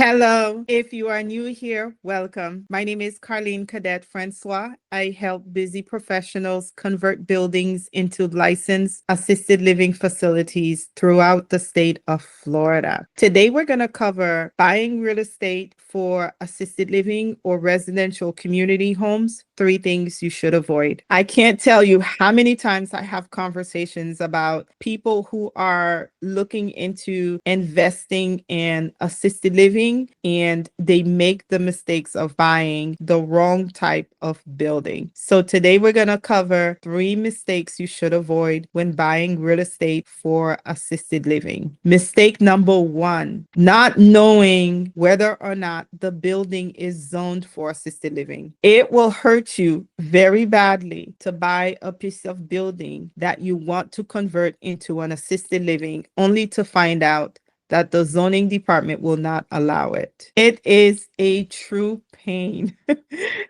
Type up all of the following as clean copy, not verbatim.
Hello. If you are new here, welcome. My name is Carlene Cadet Francois. I help busy professionals convert buildings into licensed assisted living facilities throughout the state of Florida. Today, we're going to cover buying real estate for assisted living or residential community homes. 3 things you should avoid. I can't tell you how many times I have conversations about people who are looking into investing in assisted living and they make the mistakes of buying the wrong type of building. So today we're going to cover 3 mistakes you should avoid when buying real estate for assisted living. Mistake number 1, not knowing whether or not the building is zoned for assisted living. It will hurt you very badly to buy a piece of building that you want to convert into an assisted living only to find out that the zoning department will not allow it. It is a true pain.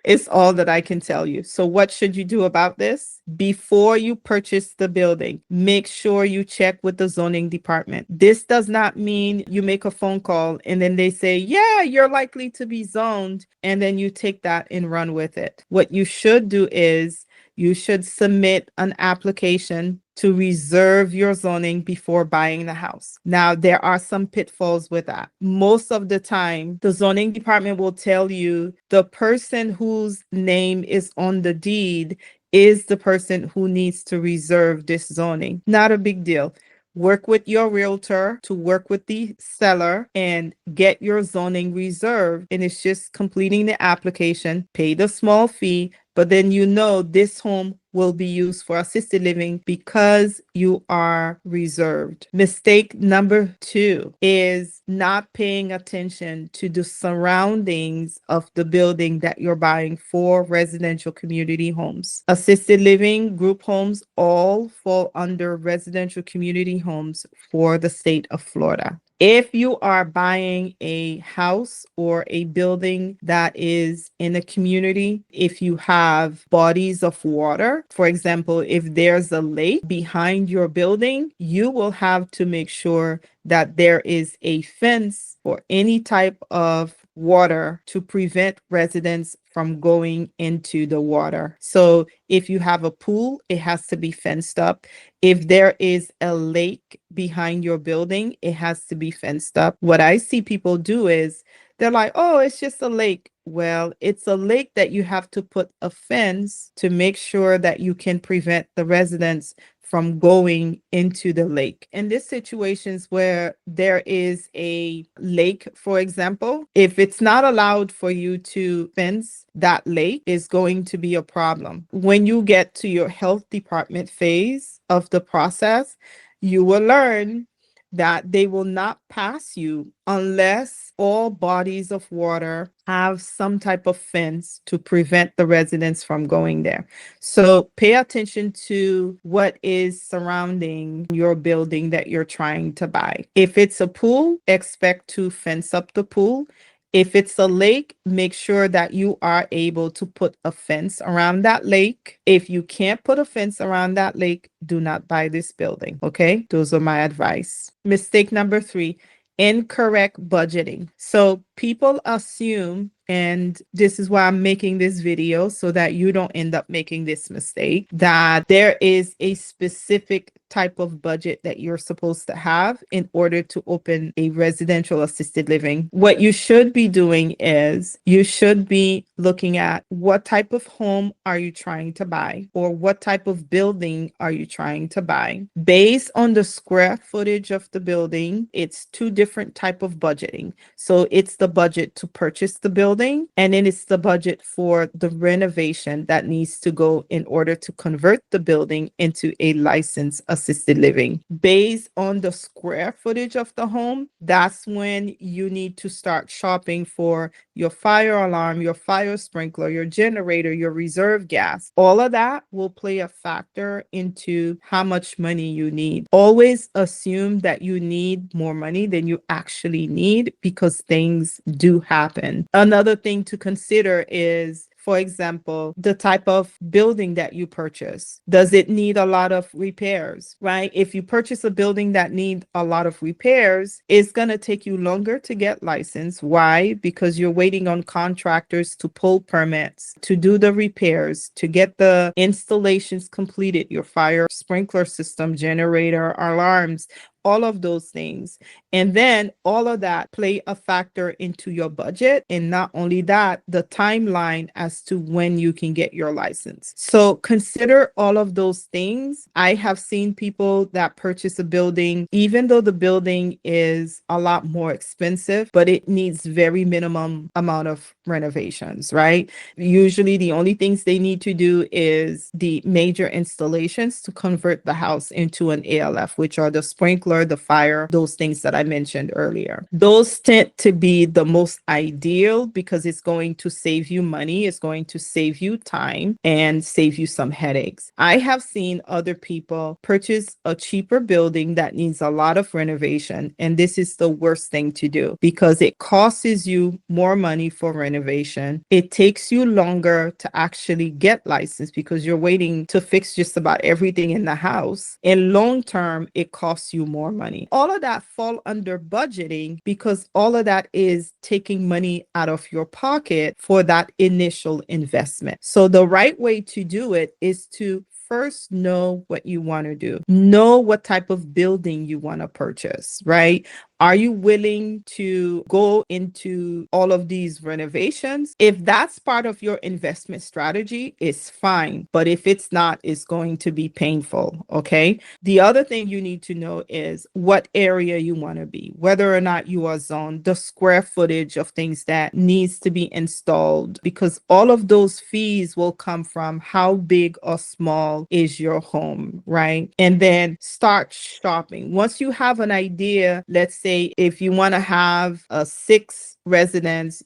It's all that I can tell you. So what should you do about this? Before you purchase the building, make sure you check with the zoning department. This does not mean you make a phone call and then they say, yeah, you're likely to be zoned, and then you take that and run with it. What you should do is you should submit an application to reserve your zoning before buying the house. Now, there are some pitfalls with that. Most of the time, the zoning department will tell you the person whose name is on the deed is the person who needs to reserve this zoning. Not a big deal. Work with your realtor to work with the seller and get your zoning reserved. And it's just completing the application, pay the small fee, but then you know this home will be used for assisted living because you are reserved. Mistake number 2 is not paying attention to the surroundings of the building that you're buying for residential community homes. Assisted living, group homes, all fall under residential community homes for the state of Florida. If you are buying a house or a building that is in a community, if you have bodies of water, for example, if there's a lake behind your building, you will have to make sure that there is a fence or any type of water to prevent residents from going into the water. So if you have a pool, it has to be fenced up. If there is a lake behind your building, it has to be fenced up. What I see people do is they're like, oh, it's just a lake. Well, it's a lake that you have to put a fence to make sure that you can prevent the residents from going into the lake. In these situations where there is a lake, for example, if it's not allowed for you to fence that lake, is going to be a problem. When you get to your health department phase of the process, you will learn that they will not pass you unless all bodies of water have some type of fence to prevent the residents from going there. So pay attention to what is surrounding your building that you're trying to buy. If it's a pool, expect to fence up the pool. If it's a lake, make sure that you are able to put a fence around that lake. If you can't put a fence around that lake, do not buy this building. Okay? Those are my advice. Mistake number 3, incorrect budgeting. So people assume, and this is why I'm making this video so that you don't end up making this mistake, that there is a specific type of budget that you're supposed to have in order to open a residential assisted living. What you should be doing is you should be looking at what type of home are you trying to buy, or what type of building are you trying to buy. Based on the square footage of the building, it's 2 different type of budgeting. So it's the budget to purchase the building, and then it's the budget for the renovation that needs to go in order to convert the building into a licensed assisted living. Based on the square footage of the home, that's when you need to start shopping for your fire alarm, your fire sprinkler, your generator, your reserve gas. All of that will play a factor into how much money you need. Always assume that you need more money than you actually need, because things do happen. Another thing to consider is For example, the type of building that you purchase. Does it need a lot of repairs, right? If you purchase a building that needs a lot of repairs, it's going to take you longer to get licensed. Why? Because you're waiting on contractors to pull permits, to do the repairs, to get the installations completed, your fire sprinkler system, generator, alarms, all of those things. And then all of that play a factor into your budget. And not only that, the timeline as to when you can get your license. So consider all of those things. I have seen people that purchase a building, even though the building is a lot more expensive, but it needs very minimum amount of renovations, right? Usually the only things they need to do is the major installations to convert the house into an ALF, which are the sprinkler, the fire, those things that I mentioned earlier. Those tend to be the most ideal because it's going to save you money, it's going to save you time, and save you some headaches. I have seen other people purchase a cheaper building that needs a lot of renovation, and this is the worst thing to do because it costs you more money for renovation. It takes you longer to actually get licensed because you're waiting to fix just about everything in the house. In long term, it costs you more money. All of that fall under budgeting because all of that is taking money out of your pocket for that initial investment. So the right way to do it is to first know what you want to do. Know what type of building you want to purchase, right? Are you willing to go into all of these renovations? If that's part of your investment strategy, it's fine. But if it's not, it's going to be painful. Okay. The other thing you need to know is what area you want to be, whether or not you are zoned, the square footage of things that needs to be installed, because all of those fees will come from how big or small is your home, right? And then start shopping. Once you have an idea, let's say if you want to have a 6 residents,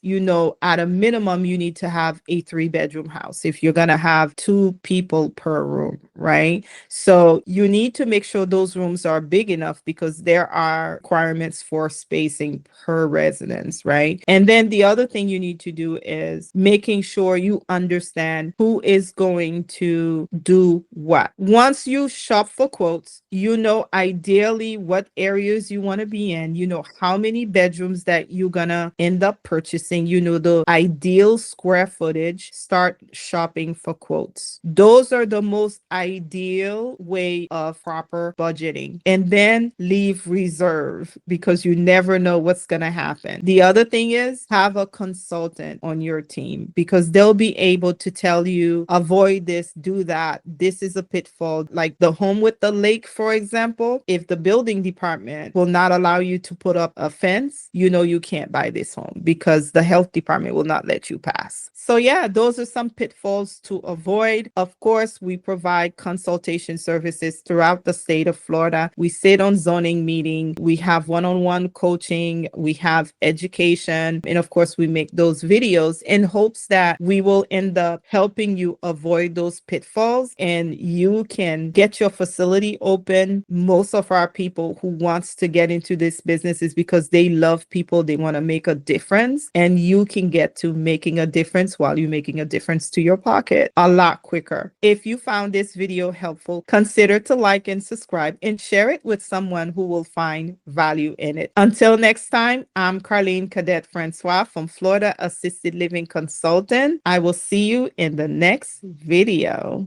at a minimum, you need to have a 3-bedroom house if you're going to have 2 people per room, right? So you need to make sure those rooms are big enough because there are requirements for spacing per residence, right? And then the other thing you need to do is making sure you understand who is going to do what. Once you shop for quotes, ideally what areas you want to be in, how many bedrooms that you're gonna end up purchasing, the ideal square footage. Start shopping for quotes. Those are the most ideal way of proper budgeting. And then leave reserve because you never know what's gonna happen. The other thing is have a consultant on your team because they'll be able to tell you, avoid this, do that. This is a pitfall. Like the home with the lake, for example, if the building department will not allow you to put up a fence, you can't buy this home because the health department will not let you pass. So yeah, those are some pitfalls to avoid. Of course, we provide consultation services throughout the state of Florida. We sit on zoning meeting. We have one-on-one coaching. We have education. And of course, we make those videos in hopes that we will end up helping you avoid those pitfalls and you can get your facility open. Most of our people who wants to get into this business is because they love people. They want to make a difference, and you can get to making a difference while you're making a difference to your pocket a lot quicker. If you found this video helpful, consider to like and subscribe and share it with someone who will find value in it. Until next time, I'm Carlene Cadet Francois from Florida Assisted Living Consultant. I will see you in the next video.